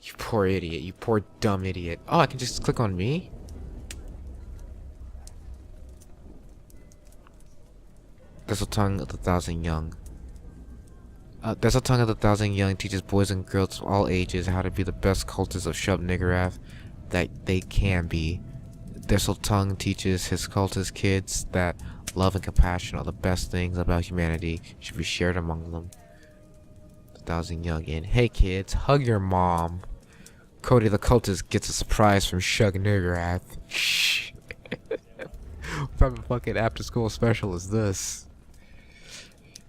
You poor idiot. You poor dumb idiot. Oh, I can just click on me? Thistle Tongue of the Thousand Young. Thistle Tongue of the Thousand Young teaches boys and girls of all ages how to be the best cultists of Shub Niggurath that they can be. Thistle Tongue teaches his cultist kids that love and compassion are the best things about humanity should be shared among them. The Thousand Young in. Hey kids, hug your mom. Cody the cultist gets a surprise from Shug Niggurath. Shh. What type of fucking after school special is this?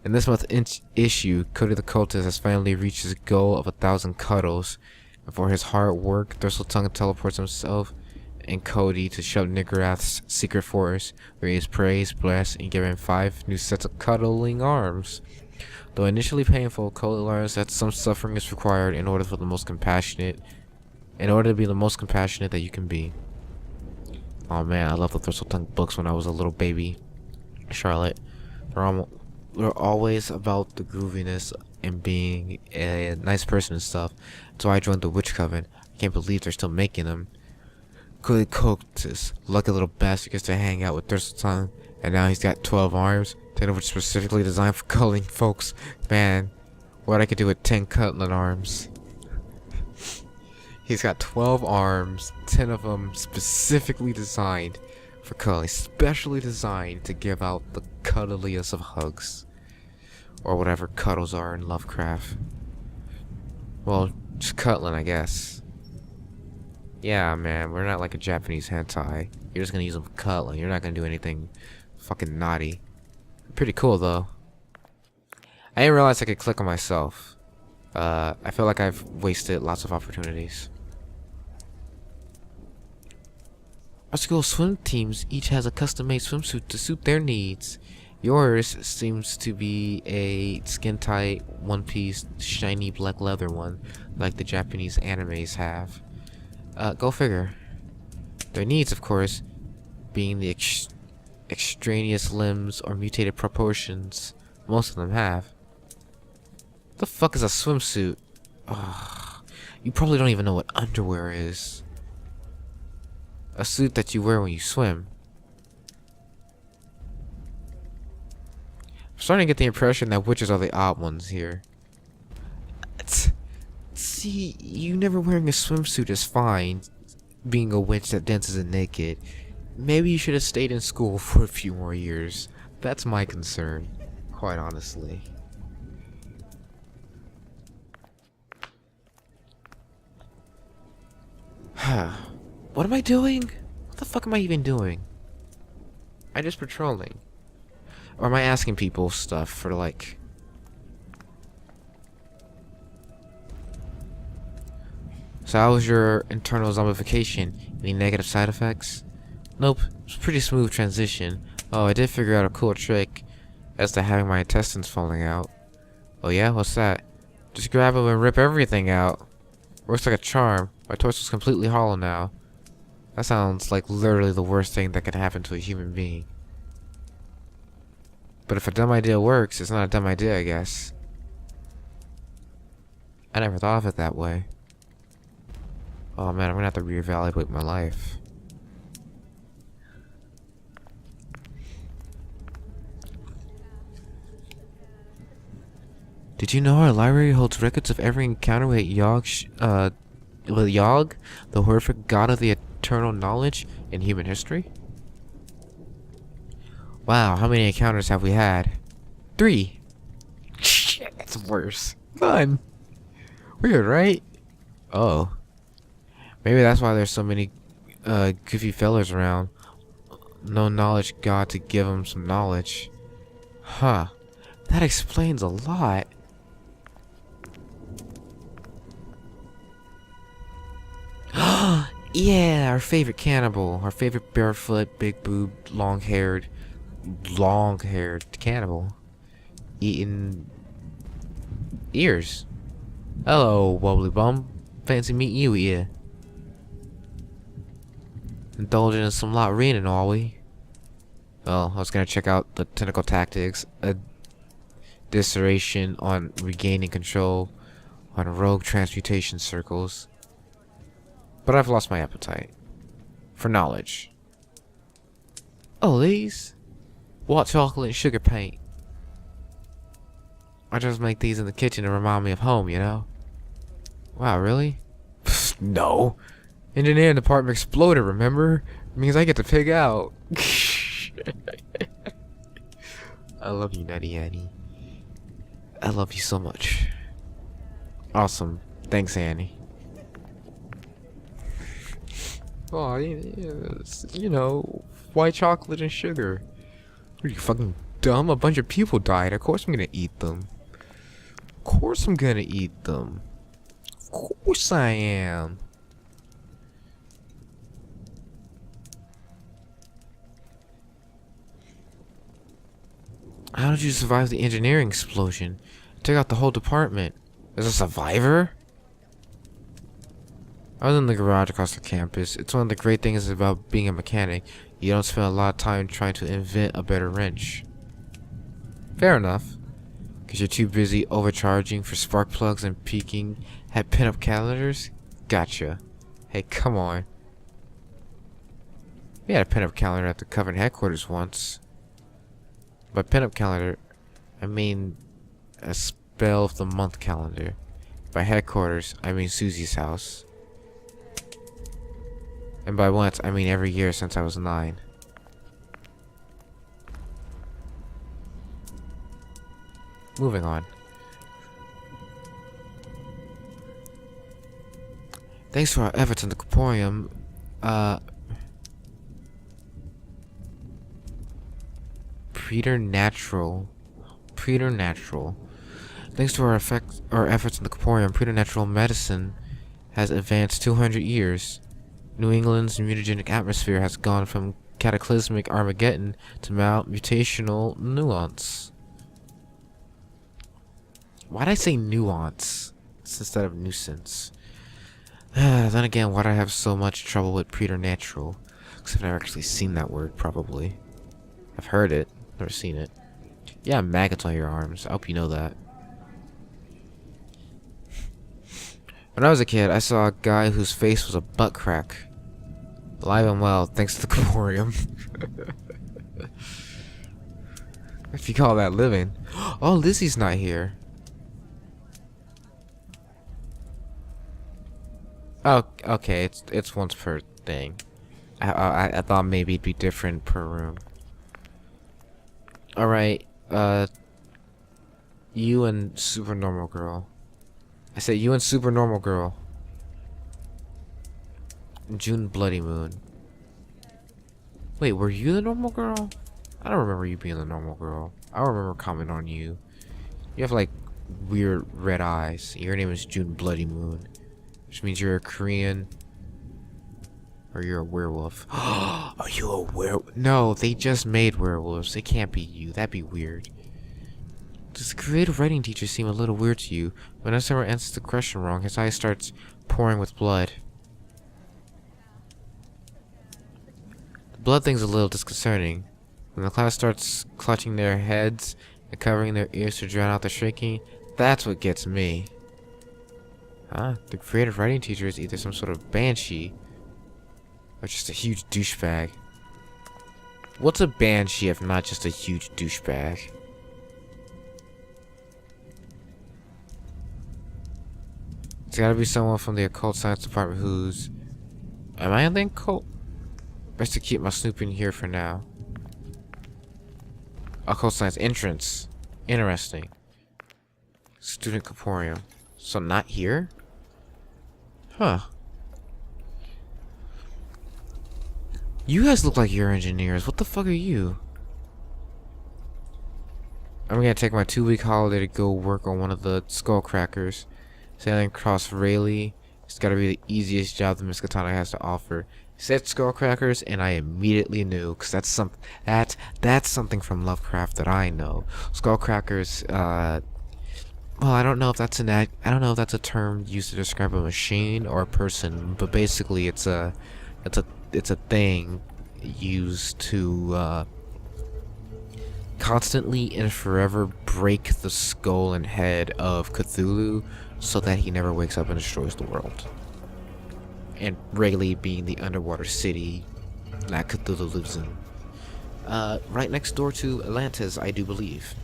In this month's issue, Cody the cultist has finally reached his goal of 1,000 cuddles. And for his hard work, Thistletongue teleports himself and Cody to Shub Niggurath's secret forest, where he is praised, blessed, and given 5 new sets of cuddling arms. Though initially painful, Cody learns that some suffering is required in order to be the most compassionate that you can be. Oh man, I love the Thistletongue books when I was a little baby. Charlotte, they're always about the grooviness and being a nice person and stuff. So I joined the Witch Coven. I can't believe they're still making them. Cody Cultist, lucky little bastard, gets to hang out with Thistletongue, and now he's got 12 arms, 10 of which specifically designed for culling folks. Man, what I could do with 10 cutlet arms. He's got 12 arms, 10 of them specifically designed for cuddling, specially designed to give out the cuddliest of hugs. Or whatever cuddles are in Lovecraft. Well, just cuddling, I guess. Yeah, man, we're not like a Japanese hentai. You're just gonna use them for cuddling. You're not gonna do anything fucking naughty. Pretty cool, though. I didn't realize I could click on myself. I feel like I've wasted lots of opportunities. Our school swim teams each has a custom-made swimsuit to suit their needs. Yours seems to be a skin-tight, one-piece, shiny black leather one, like the Japanese animes have. Go figure. Their needs, of course, being the extraneous limbs or mutated proportions most of them have. What the fuck is a swimsuit? Ugh, you probably don't even know what underwear is. A suit that you wear when you swim. I'm starting to get the impression that witches are the odd ones here. See, you never wearing a swimsuit is fine, being a witch that dances naked. Maybe you should have stayed in school for a few more years. That's my concern, quite honestly. What am I doing? What the fuck am I even doing? I'm just patrolling. Or am I asking people stuff for like... So how was your internal zombification? Any negative side effects? Nope, it's a pretty smooth transition. Oh, I did figure out a cool trick as to having my intestines falling out. Oh yeah, what's that? Just grab them and rip everything out. Works like a charm. My torso's completely hollow now. That sounds like literally the worst thing that could happen to a human being. But if a dumb idea works, it's not a dumb idea, I guess. I never thought of it that way. Oh man, I'm gonna have to reevaluate my life. Did you know our library holds records of every encounter with Yog, the horrific god of the eternal knowledge in human history? Wow, how many encounters have we had? 3. Shit, that's worse. None. Weird, right? Oh. Maybe that's why there's so many goofy fellas around. No knowledge god to give them some knowledge. Huh. That explains a lot. Yeah, our favorite cannibal. Our favorite barefoot, big boobed, long-haired cannibal. Eating ears. Hello, wobbly bum. Fancy meeting you here. Indulging in some lot reading, are we? Well, I was gonna check out the tentacle tactics, a dissertation on regaining control, on rogue transmutation circles. But I've lost my appetite. For knowledge. Oh, these? White chocolate and sugar paint. I just make these in the kitchen to remind me of home, you know? Wow, really? No. Engineering department exploded, remember? It means I get to pig out. I love you, Nutty Annie. I love you so much. Awesome. Thanks, Annie. Oh, you know, white chocolate and sugar. Are you fucking dumb? A bunch of people died. Of course I'm gonna eat them. Of course I'm gonna eat them. Of course I am. How did you survive the engineering explosion? It took out the whole department. As a survivor? I was in the garage across the campus. It's one of the great things about being a mechanic. You don't spend a lot of time trying to invent a better wrench. Fair enough. Because you're too busy overcharging for spark plugs and peeking at pinup calendars? Gotcha. Hey, come on. We had a pinup calendar at the Covenant headquarters once. By pinup calendar, I mean a spell of the month calendar. By headquarters, I mean Susie's house. And by once, I mean every year since I was 9. Moving on. Thanks to our efforts in the Corporium, preternatural. Thanks to our efforts in the Corporium, preternatural medicine has advanced 200 years. New England's mutagenic atmosphere has gone from cataclysmic Armageddon to mutational nuance. Why'd I say nuance instead of nuisance? Then again, why'd I have so much trouble with preternatural? Because I've never actually seen that word, probably. I've heard it, never seen it. Yeah, maggots on your arms. I hope you know that. When I was a kid, I saw a guy whose face was a butt crack. Alive and well, thanks to the Corporium. If you call that living. Oh, Lizzie's not here. Oh, okay, it's once per thing. I thought maybe it'd be different per room. Alright, you and Super Normal Girl. I said you and Super Normal Girl. June Bloody Moon. Wait, were you the normal girl? I don't remember you being the normal girl. I don't remember commenting on you. You have like weird red eyes. Your name is June Bloody Moon. Which means you're a Korean. Or you're a werewolf. Are you a werewolf? No, they just made werewolves. It can't be you. That'd be weird. Does the creative writing teacher seem a little weird to you? When someone answers the question wrong, his eye starts pouring with blood. The blood thing's a little disconcerting. When the class starts clutching their heads and covering their ears to drown out the shrieking, that's what gets me. Huh? The creative writing teacher is either some sort of banshee or just a huge douchebag. What's a banshee if not just a huge douchebag? It's gotta be someone from the occult science department who's... Am I in the occult? Best to keep my snooping here for now. Occult science entrance. Interesting. Student Corporium. So not here? Huh. You guys look like you're engineers. What the fuck are you? I'm gonna take my 2-week holiday to go work on one of the skullcrackers. Sailing across Rayleigh. It's gotta be the easiest job the Miskatonic has to offer. Said skullcrackers, and I immediately knew, cause that's something from Lovecraft that I know. Skullcrackers, well, I don't know if that's a term used to describe a machine or a person, but basically it's a thing used to constantly and forever break the skull and head of Cthulhu so that he never wakes up and destroys the world. And Rayleigh being the underwater city that Cthulhu lives in. Right next door to Atlantis, I do believe.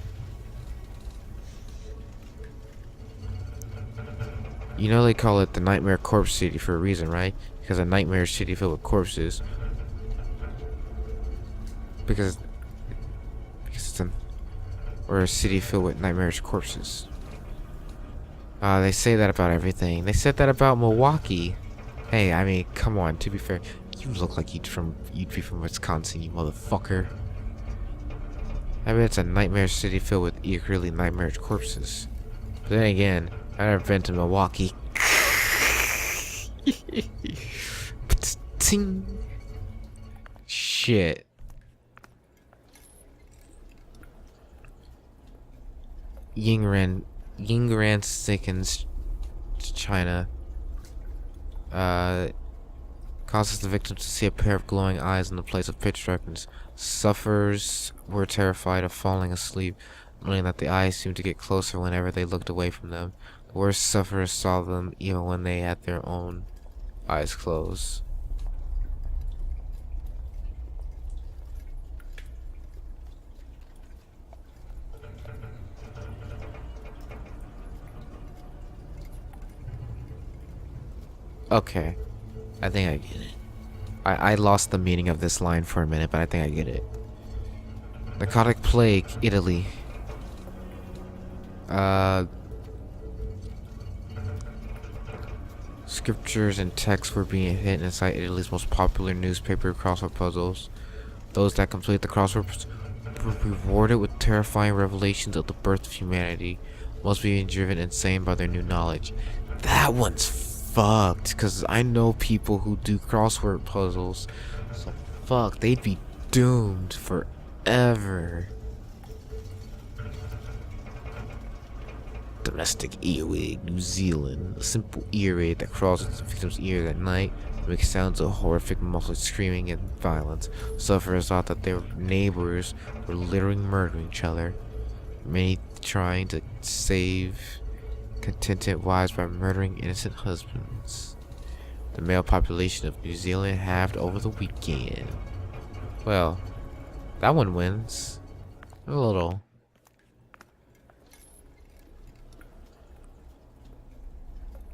You know they call it the Nightmare Corpse City for a reason, right? Because a nightmare city filled with corpses. Because it's or a city filled with nightmarish corpses. They say that about everything. They said that about Milwaukee. Hey, I mean, come on. To be fair, you look like you'd be from Wisconsin, you motherfucker. I mean, it's a nightmare city filled with eerily nightmarish corpses. But then again, I've never been to Milwaukee. Shit. Yingran sickens China. Causes the victims to see a pair of glowing eyes in the place of pitch darkness. Sufferers were terrified of falling asleep, knowing that the eyes seemed to get closer whenever they looked away from them. The worst sufferers saw them even when they had their own eyes closed. Okay, I think I get it. I lost the meaning of this line for a minute, but I think I get it. Narcotic plague, Italy. Scriptures and texts were being hidden inside Italy's most popular newspaper crossword puzzles. Those that complete the crosswords were rewarded with terrifying revelations of the birth of humanity, most being driven insane by their new knowledge. That one's fucked, because I know people who do crossword puzzles, so fuck, they'd be doomed forever. Domestic earwig, New Zealand. A simple earache that crawls into the victim's ears at night makes sounds of horrific muffled screaming and violence. Sufferers thought that their neighbors were literally murdering each other, many trying to save contented wives by murdering innocent husbands. The male population of New Zealand halved over the weekend. Well, that one wins. A little.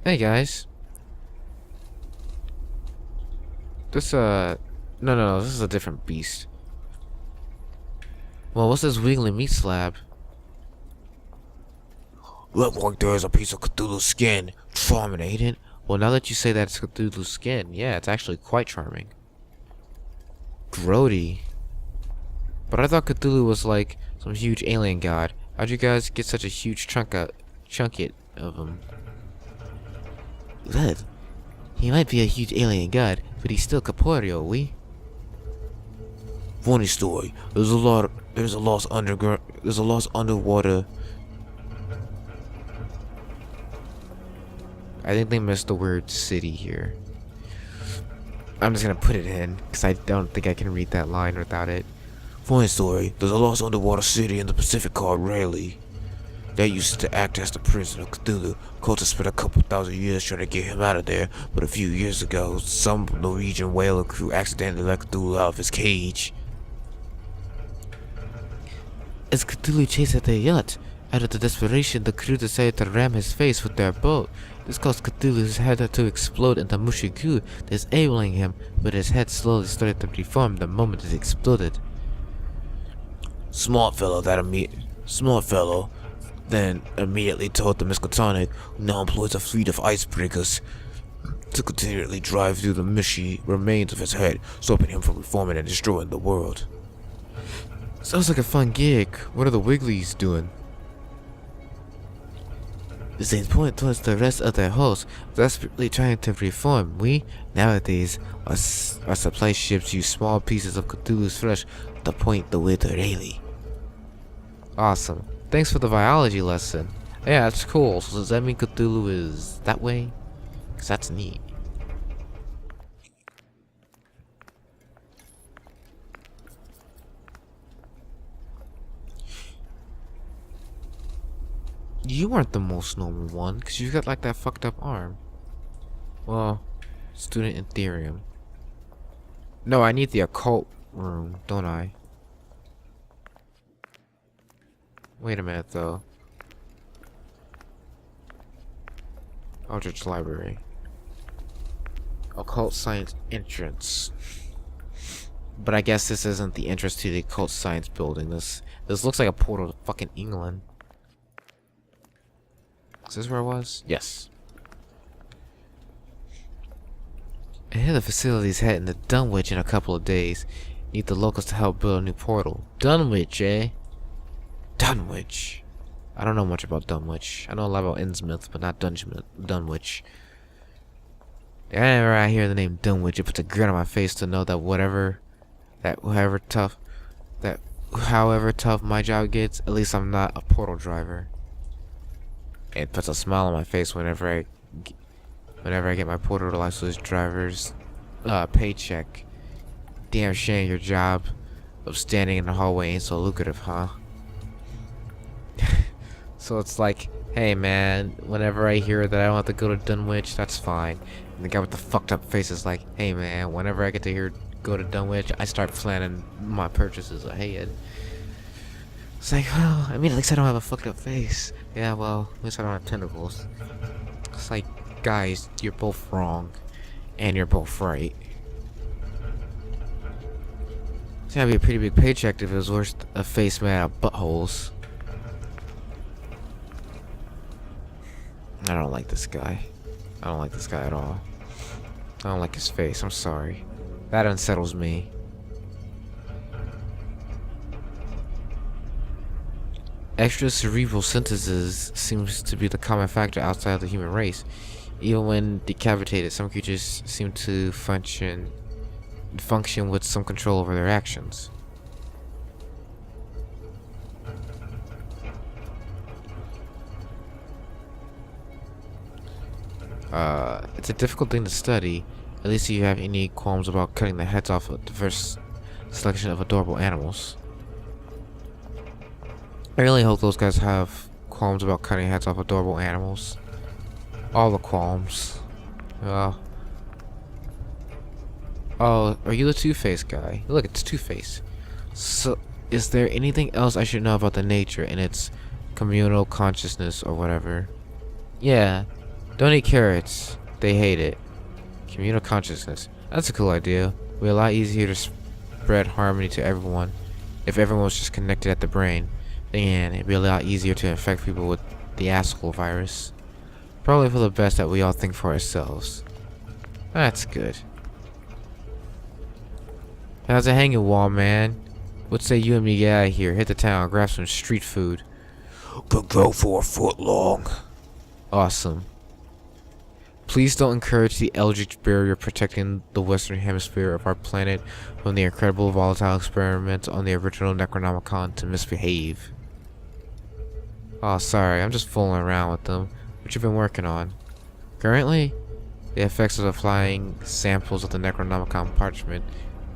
Hey guys. This no, this is a different beast. Well, what's this wiggly meat slab? Look like there's a piece of Cthulhu's skin. Charming, ain't it? Well, now that you say that it's Cthulhu's skin, yeah, it's actually quite charming. Grody. But I thought Cthulhu was like some huge alien god. How'd you guys get such a huge chunket of him? Well, he might be a huge alien god, but he's still corporeal, we? Funny story. There's a lost underwater. I think they missed the word city here. I'm just gonna put it in, because I don't think I can read that line without it. Funny story. There's a lost underwater city in the Pacific called Rayleigh. That used to act as the prison of Cthulhu. Cultists spent a couple thousand years trying to get him out of there, but a few years ago, some Norwegian whaler crew accidentally let Cthulhu out of his cage. As Cthulhu chased at their yacht, out of the desperation, the crew decided to ram his face with their boat. This caused Cthulhu's head to explode into mushy goo, disabling him, but his head slowly started to reform the moment it exploded. Smart fellow then immediately told the Miskatonic, who now employs a fleet of icebreakers, to continually drive through the mushy remains of his head, stopping him from reforming and destroying the world. Sounds like a fun gig. What are the Wigglies doing? The same point towards the rest of their hosts, desperately trying to reform. Nowadays, our supply ships use small pieces of Cthulhu's flesh to point the way to Rayleigh. Awesome. Thanks for the biology lesson. Yeah, that's cool. So does that mean Cthulhu is that way? Because that's neat. You aren't the most normal one, because you've got like that fucked up arm. Well, Student Ethereum. No, I need the occult room, don't I? Wait a minute, though. Aldrich Library. Occult Science entrance. But I guess this isn't the entrance to the occult science building. This looks like a portal to fucking England. Is this where I was? Yes. I hear the facility's heading to Dunwich in a couple of days. Need the locals to help build a new portal. Dunwich, eh? Dunwich. I don't know much about Dunwich. I know a lot about Innsmouth, but not Dunwich. Whenever I hear the name Dunwich, it puts a grin on my face to know that however tough my job gets, at least I'm not a portal driver. It puts a smile on my face whenever I get my portal license driver's paycheck. Damn shame your job of standing in the hallway ain't so lucrative, huh? So it's like, hey man, whenever I hear that I don't have to go to Dunwich, that's fine. And the guy with the fucked up face is like, hey man, whenever I get to go to Dunwich, I start planning my purchases ahead. It's like, oh, I mean, at least I don't have a fucked up face. Yeah, well, at least I don't have tentacles. It's like, guys, you're both wrong, and you're both right. It's gonna be a pretty big paycheck if it was worth a face made out of buttholes. I don't like this guy. I don't like this guy at all. I don't like his face, I'm sorry. That unsettles me. Extra cerebral synthesis seems to be the common factor outside of the human race. Even when decapitated, some creatures seem to function with some control over their actions. It's a difficult thing to study, at least if you have any qualms about cutting the heads off a diverse selection of adorable animals. I really hope those guys have qualms about cutting heads off adorable animals. All the qualms. Oh, are you the Two-Face guy? Look, it's Two-Face. So, is there anything else I should know about the nature and its communal consciousness or whatever? Yeah, don't eat carrots. They hate it. Communal consciousness. That's a cool idea. It'd be a lot easier to spread harmony to everyone if everyone was just connected at the brain. Then it'd be a lot easier to infect people with the asshole virus. Probably for the best that we all think for ourselves. That's good. How's a hanging wall, man? What say you and me get out of here, hit the town, grab some street food. Could go for a foot long. Awesome. Please don't encourage the Eldritch barrier protecting the western hemisphere of our planet from the incredible volatile experiments on the original Necronomicon to misbehave. Oh, sorry, I'm just fooling around with them. What you been working on? Currently, the effects of applying samples of the Necronomicon parchment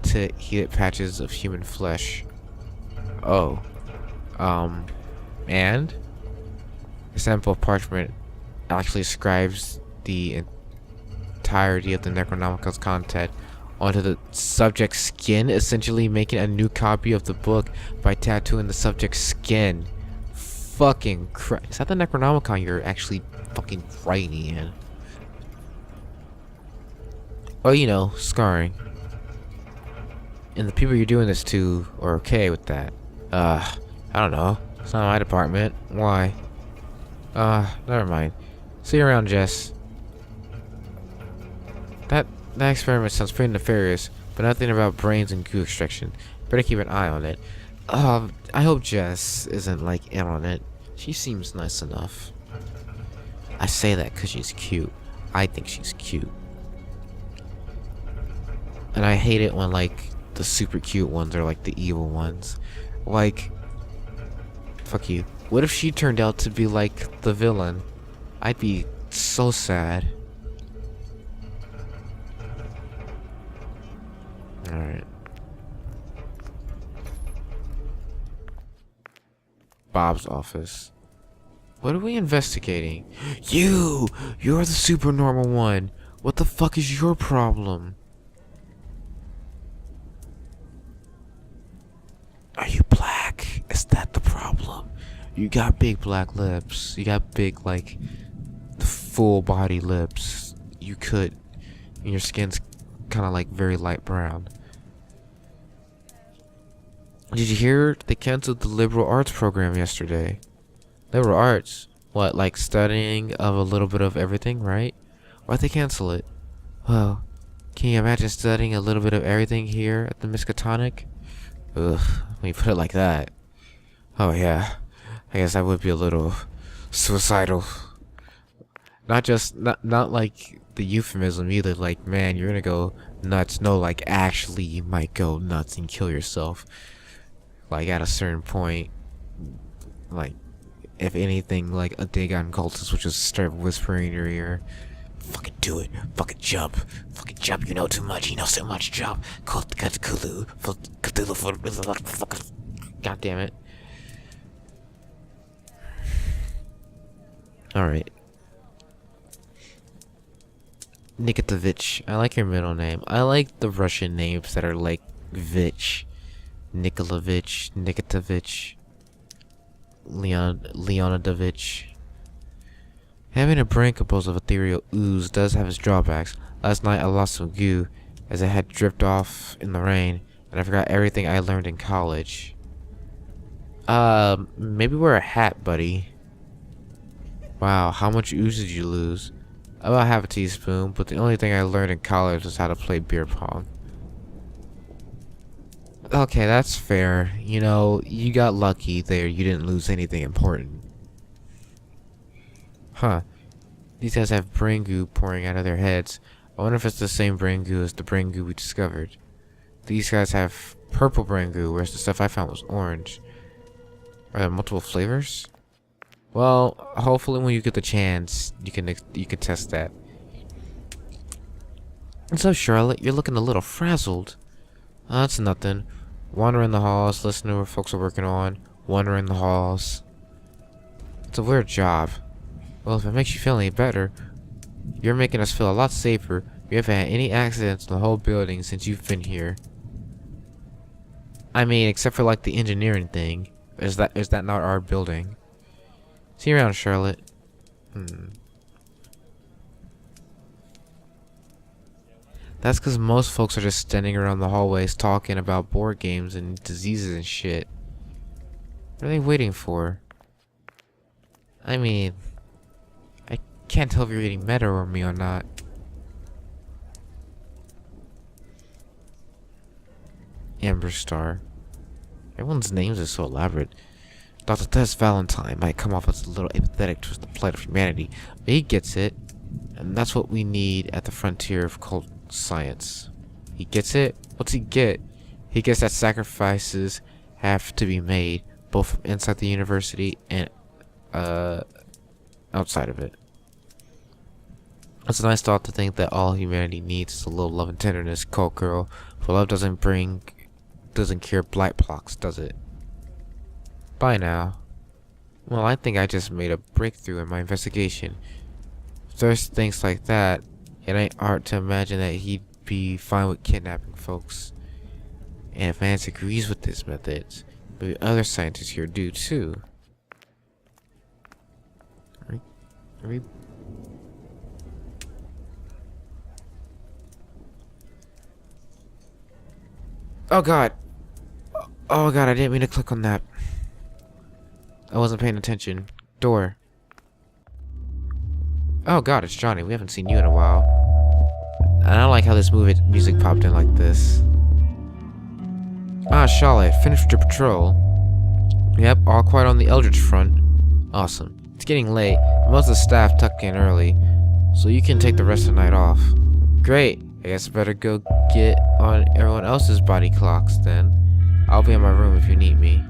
to heated patches of human flesh. Oh. And? A sample of parchment actually scribes the entirety of the Necronomicon's content onto the subject's skin, essentially making a new copy of the book by tattooing the subject's skin. Fucking Christ. Is that the Necronomicon you're actually fucking writing in? Oh, you know, scarring. And the people you're doing this to are okay with that. I don't know. It's not my department. Why? Never mind. See you around, Jess. That experiment sounds pretty nefarious, but nothing about brains and goo extraction. Better keep an eye on it. I hope Jess isn't, like, in on it. She seems nice enough. I say that because she's cute. I think she's cute. And I hate it when, like, the super cute ones are, like, the evil ones. Like, fuck you. What if she turned out to be, like, the villain? I'd be so sad. Alright. Bob's office. What are we investigating? You're the super normal one. What the fuck is your problem? Are you black? Is that the problem? You got big black lips. You got big, like, full body lips. You could. And your skin's kind of like very light brown. Did you hear they canceled the liberal arts program yesterday? Liberal arts? What, like studying of a little bit of everything, right? Why'd they cancel it? Well, can you imagine studying a little bit of everything here at the Miskatonic? Ugh, when you put it like that. Oh yeah, I guess that would be a little suicidal. Not like the euphemism either, like, man, you're gonna go nuts. No, like, actually you might go nuts and kill yourself. Like, at a certain point, like, if anything, like a dig on cultists would just start whispering in your ear, fucking do it, fucking jump, you know too much, jump, Cthulhu, god damn it. Alright. Nikitovich, I like your middle name. I like the Russian names that are like Vich. Nikolavich, Nikitovich, Leonidovich. Having a brain composed of ethereal ooze does have its drawbacks. Last night I lost some goo as it had dripped off in the rain, and I forgot everything I learned in college. Maybe wear a hat, buddy. Wow, how much ooze did you lose? About half a teaspoon, but the only thing I learned in college was how to play beer pong. Okay, that's fair. You know, you got lucky there. You didn't lose anything important. Huh. These guys have brain goo pouring out of their heads. I wonder if it's the same brain goo as the brain goo we discovered. These guys have purple brain goo, whereas the stuff I found was orange. Are there multiple flavors? Well, hopefully when you get the chance, you can test that. What's up, Charlotte? You're looking a little frazzled. Oh, that's nothing. Wandering the halls, listening to what folks are working on. Wandering the halls. It's a weird job. Well, if it makes you feel any better, you're making us feel a lot safer. We haven't had any accidents in the whole building since you've been here. I mean, except for like the engineering thing. Is that not our building? See you around, Charlotte. That's because most folks are just standing around the hallways talking about board games and diseases and shit. What are they waiting for? I mean, I can't tell if you're eating meta or me or not. Amber Star. Everyone's names are so elaborate. Dr. Tess Valentine might come off as a little apathetic towards the plight of humanity, but he gets it, and that's what we need at the frontier of cult science. He gets it? What's he get? He gets that sacrifices have to be made, both from inside the university and outside of it. It's a nice thought to think that all humanity needs is a little love and tenderness, cult girl, for love doesn't cure blight blocks, does it? Bye now. Well, I think I just made a breakthrough in my investigation. If there's things like that, it ain't hard to imagine that he'd be fine with kidnapping folks. And if Vance agrees with his methods, maybe other scientists here do too. Oh god! Oh god, I didn't mean to click on that. I wasn't paying attention. Door. Oh god, it's Johnny. We haven't seen you in a while. And I don't like how this music popped in like this. Ah, Charlotte, finished your patrol. Yep, all quiet on the Eldritch front. Awesome. It's getting late, and most of the staff tucked in early, so you can take the rest of the night off. Great. I guess I better go get on everyone else's body clocks then. I'll be in my room if you need me.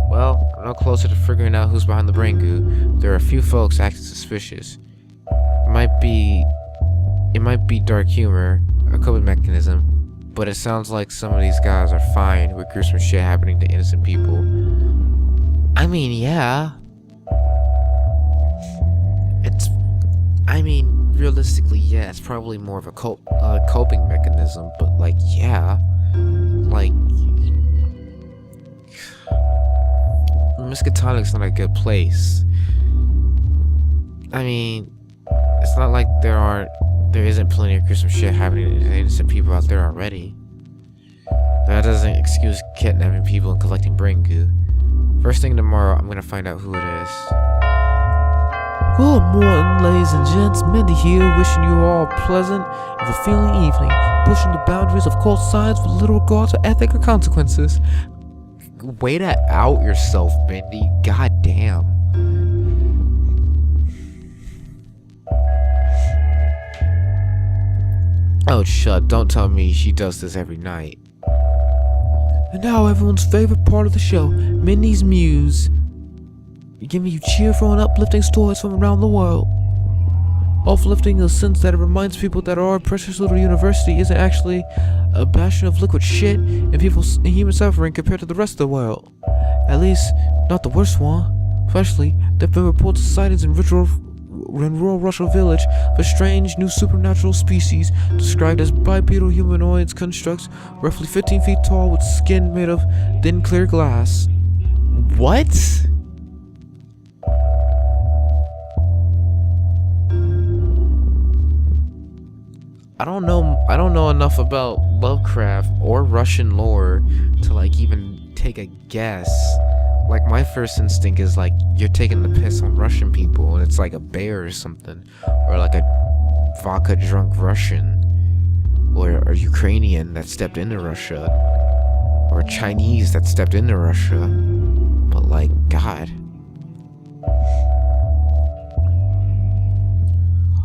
Well, I'm no closer to figuring out who's behind the brain goo. There are a few folks acting suspicious. It might be dark humor, a coping mechanism, but it sounds like some of these guys are fine with gruesome shit happening to innocent people. I mean, yeah. realistically, yeah, it's probably more of a coping mechanism, but like, yeah, like, Miskatonic's not a good place. I mean, it's not like there isn't plenty of gruesome shit happening to innocent people out there already. That doesn't excuse kidnapping people and collecting brain goo. First thing tomorrow, I'm gonna find out who it is. Good morning, ladies and gents. Mindy here, wishing you all a pleasant and fulfilling evening, pushing the boundaries of cult science with little regard to ethic or consequences. Way to out yourself, Mindy. God damn. Oh, shut. Don't tell me she does this every night. And now everyone's favorite part of the show, Mindy's Muse. Giving you cheerful and uplifting stories from around the world. Uplifting in the sense that it reminds people that our precious little university isn't actually a bastion of liquid shit and human suffering compared to the rest of the world. At least, not the worst one. Especially, there have been reports of sightings in rural Russia village of a strange new supernatural species described as bipedal humanoid constructs roughly 15 feet tall with skin made of thin clear glass. What? I don't know enough about Lovecraft or Russian lore to like even take a guess. Like, my first instinct is like, you're taking the piss on Russian people and it's like a bear or something, or like a vodka drunk Russian, or a Ukrainian that stepped into Russia, or a Chinese that stepped into Russia. But like, God.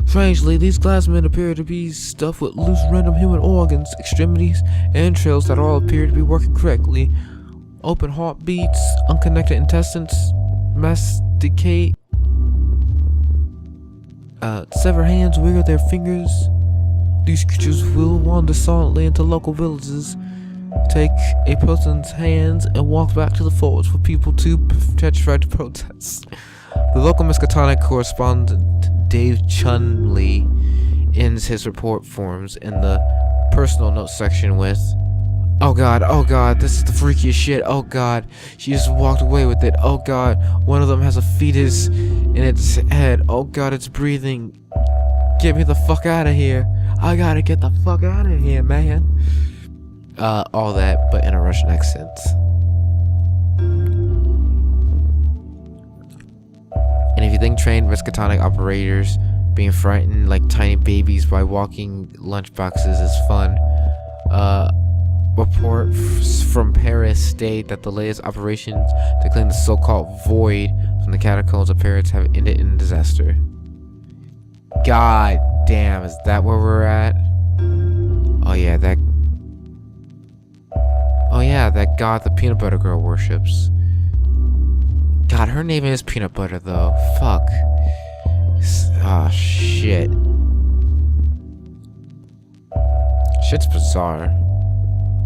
Strangely, these glass men appear to be stuffed with loose random human organs, extremities, and entrails that all appear to be working correctly. Open heartbeats, unconnected intestines, masticate, sever hands, wiggle their fingers. These creatures will wander silently into local villages, take a person's hands, and walk back to the forest for people to try to protest. The local Miskatonic correspondent Dave Chunley ends his report forms in the personal notes section with, oh god, this is the freakiest shit. Oh god, she just walked away with it. Oh god, one of them has a fetus in its head. Oh god, it's breathing. Get me the fuck out of here. I gotta get the fuck out of here, man. All that, but in a Russian accent. And if you think trained Miskatonic operators being frightened like tiny babies by walking lunchboxes is fun, reports from Paris state that the latest operations to clean the so-called void from the catacombs of Paris have ended in disaster. God damn, is that where we're at? Oh yeah, that god the peanut butter girl worships. God, her name is Peanut Butter though. Fuck. Ah, shit. Shit's bizarre.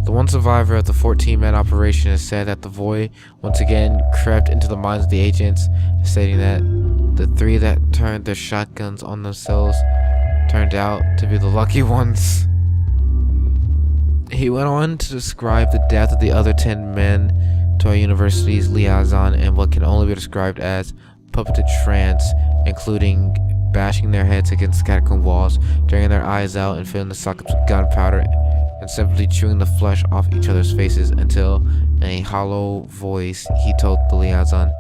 The one survivor of the 14-man operation has said that the void once again crept into the minds of the agents, stating that the three that turned their shotguns on themselves turned out to be the lucky ones. He went on to describe the death of the other 10 men to our university's liaison in what can only be described as puppeted trance, including bashing their heads against catacomb walls, tearing their eyes out and filling the sockets with gunpowder, and simply chewing the flesh off each other's faces until, in a hollow voice, he told the liaison,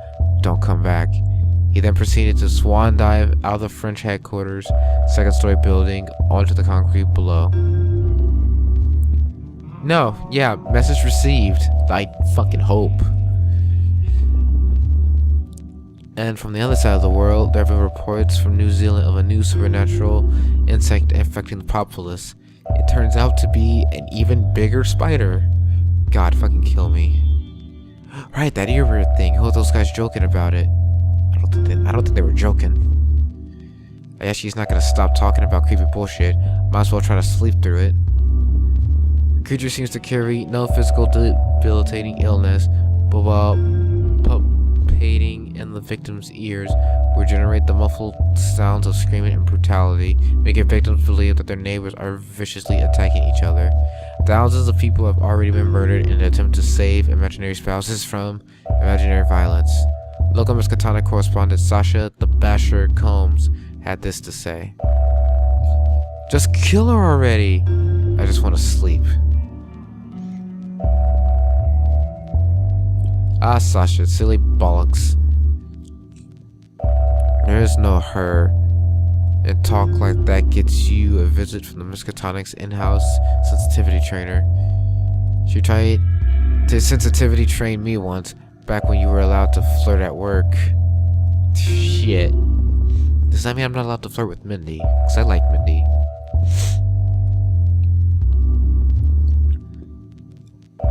"Don't come back." He then proceeded to swan dive out of the French headquarters, second-story building, onto the concrete below. No, yeah, message received. I fucking hope. And from the other side of the world, there have been reports from New Zealand of a new supernatural insect infecting the populace. It turns out to be an even bigger spider. God, fucking kill me. Right, that earbird thing. Who are those guys joking about it? I don't think they were joking. I guess she's not gonna stop talking about creepy bullshit. Might as well try to sleep through it. The creature seems to carry no physical debilitating illness, but while palpating in the victim's ears will generate the muffled sounds of screaming and brutality, making victims believe that their neighbors are viciously attacking each other. Thousands of people have already been murdered in an attempt to save imaginary spouses from imaginary violence. Local Miskatonic correspondent Sasha the Basher Combs had this to say. Just kill her already! I just want to sleep. Ah, Sasha, silly bollocks. There is no her. And talk like that gets you a visit from the Miskatonic's in-house sensitivity trainer. She tried to sensitivity train me once, back when you were allowed to flirt at work. Shit. Does that mean I'm not allowed to flirt with Mindy? Because I like Mindy.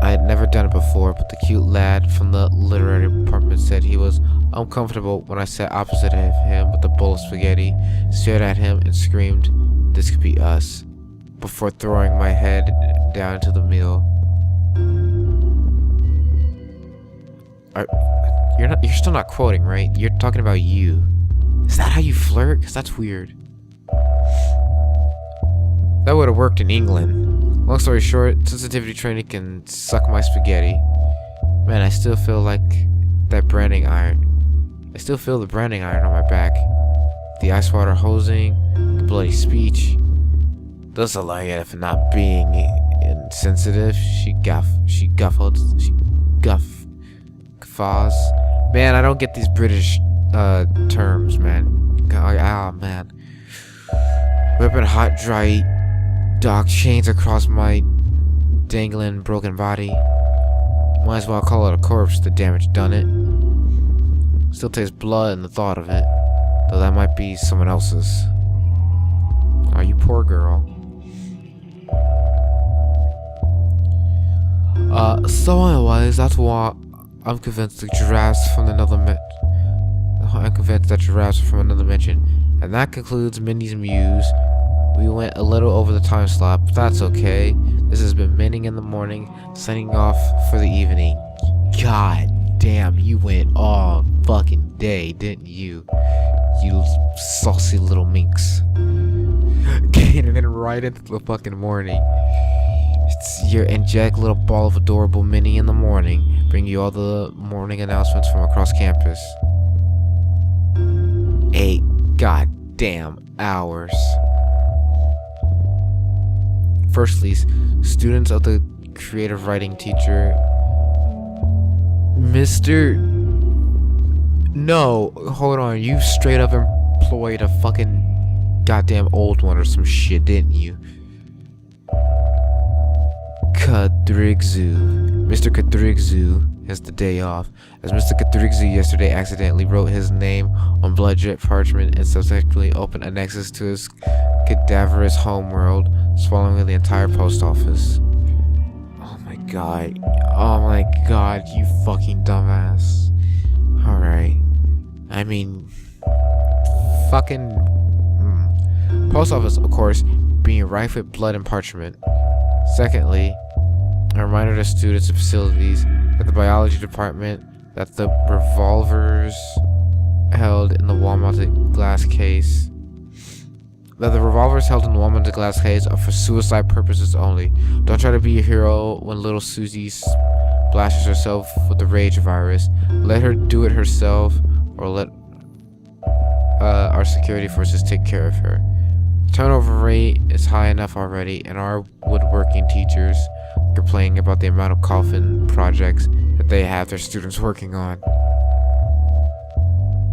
I had never done it before, but the cute lad from the literary department said he was uncomfortable when I sat opposite of him with a bowl of spaghetti, stared at him, and screamed, "This could be us," before throwing my head down into the meal. You're still not quoting, right? You're talking about you. Is that how you flirt? Because that's weird. That would have worked in England. Long story short, sensitivity training can suck my spaghetti. Man, I still feel like that branding iron. I still feel the branding iron on my back. The ice water hosing, the bloody speech. Those allow you for not being insensitive. She guffaws. Man, I don't get these British terms, man. Man. Whipping hot, dry dog chains across my dangling, broken body. Might as well call it a corpse, the damage done it. Still tastes blood in the thought of it, though that might be someone else's. Oh, you poor girl. So anyways, that's why I'm convinced that giraffes are from another dimension. And that concludes Mindy's Muse. We went a little over the time slot, but that's okay. This has been Minning in the Morning, signing off for the evening. God damn, you went all fucking day, didn't you? You saucy little minx. Getting it right into the fucking morning. It's your angelic little ball of adorable Minnie in the Morning, bringing you all the morning announcements from across campus. 8 goddamn hours. Firstly, students of the creative writing teacher, Mr. No, hold on, you straight up employed a fucking goddamn old one or some shit, didn't you? Kadrigzu. Mr. Kadrigzu has the day off, as Mr. Kadrigzu yesterday accidentally wrote his name on blood drip parchment and subsequently opened a nexus to his cadaverous homeworld, swallowing the entire post office. Oh my god, you fucking dumbass. Alright. I mean, fucking post office, of course, being rife with blood and parchment. Secondly, a reminder to students and facilities at the biology department that the revolvers held in the wall-mounted glass case are for suicide purposes only. Don't try to be a hero when little Susie splashes herself with the rage virus. Let her do it herself, or let our security forces take care of her. Turnover rate is high enough already, and our woodworking teachers complaining about the amount of coffin projects that they have their students working on.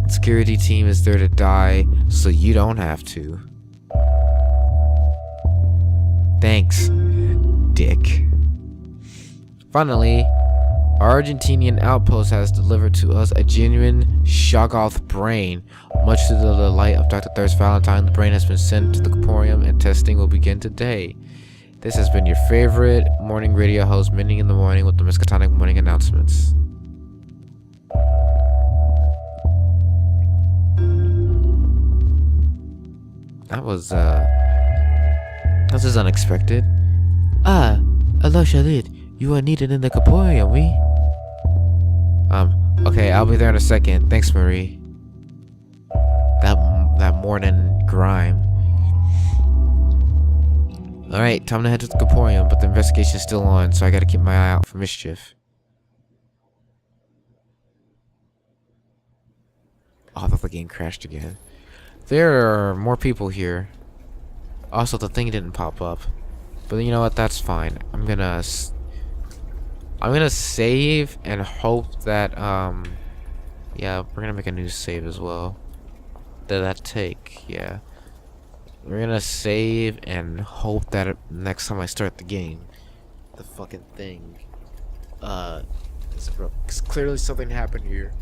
Security team is there to die, so you don't have to. Thanks, dick. Finally, our Argentinian outpost has delivered to us a genuine Shoggoth brain. Much to the delight of Dr. Thirst Valentine, the brain has been sent to the Corporium and testing will begin today. This has been your favorite morning radio host, Minning in the Morning, with the Miskatonic morning announcements. This is unexpected. Hello Shalit. You are needed in the Corporium, we? Okay, I'll be there in a second. Thanks, Marie. That morning grime. Alright, time to head to the Caporium, but the investigation's still on, so I gotta keep my eye out for mischief. Oh, the game crashed again. There are more people here. Also, the thing didn't pop up. But you know what? That's fine. I'm gonna save and hope that, yeah, we're gonna make a new save as well. Did that take? Yeah. We're gonna save and hope that next time I start the game, the fucking thing, is broke. 'Cause clearly something happened here.